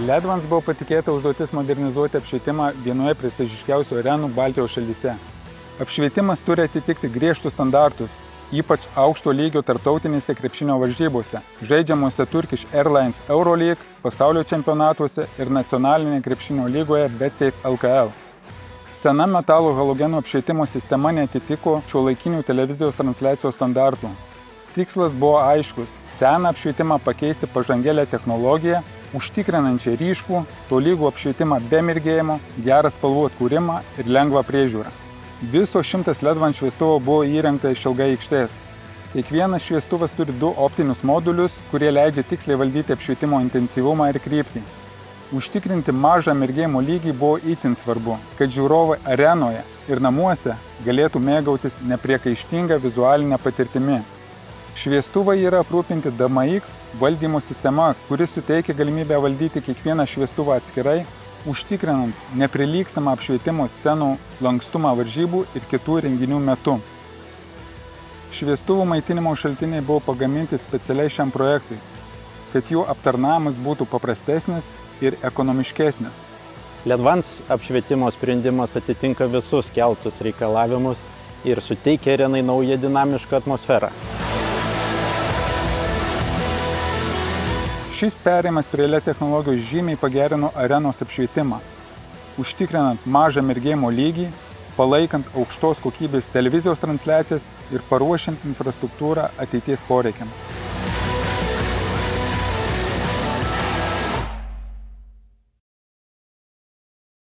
Ledvans buvo patikėta užduotis modernizuoti apšvietimą vienoje prestižiškiausių arenų Baltijos šalyse. Apšvietimas turi atitikti griežtus standartus, ypač aukšto lygio tarptautinėse krepšinio varžybose, žaidžiamuose Turkish Airlines Euroleague, pasaulio čempionatuose ir nacionalinėje krepšinio lygoje BetSafe LKL. Sena metalo halogenų apšvietimo sistema neatitiko šiuolaikinių televizijos transliacijos standartų. Tikslas buvo aiškus – seną apšvietimą pakeisti pažangėlę technologiją, užtikrinančią ryškų, tolygų apšvietimą be mirgėjimo, gerą spalvų atkūrimą ir lengvą priežiūrą. Viso 100 Ledvans šviestuvų buvo įrengta išilgai aikštės. Kiekvienas šviestuvas turi 2 optinius modulius, kurie leidžia tiksliai valdyti apšvietimo intensyvumą ir kryptį. Užtikrinti mažą mirgėjimo lygį buvo itin svarbu, kad žiūrovai arenoje ir namuose galėtų mėgautis nepriekaištinga vizualinė patirtimi. Šviestuvai yra aprūpinti DMX valdymo sistema, kuri suteikia galimybę valdyti kiekvieną šviestuvą atskirai, užtikrinant neprilygstamą apšvietimo scenų lankstumą varžybų ir kitų renginių metu. Šviestuvų maitinimo šaltiniai buvo pagaminti specialiai šiam projektui, kad jų aptarnavimas būtų paprastesnis ir ekonomiškesnis. Ledvans apšvietimo sprendimas atitinka visus keltus reikalavimus ir suteikia arenai naują dinamišką atmosferą. Šis perėjimas prie LED technologijos žymiai pagerino arenos apšvietimą, užtikrinant mažą mirgėjimo lygį, palaikant aukštos kokybės televizijos transliacijas ir paruošiant infrastruktūrą ateities poreikiams.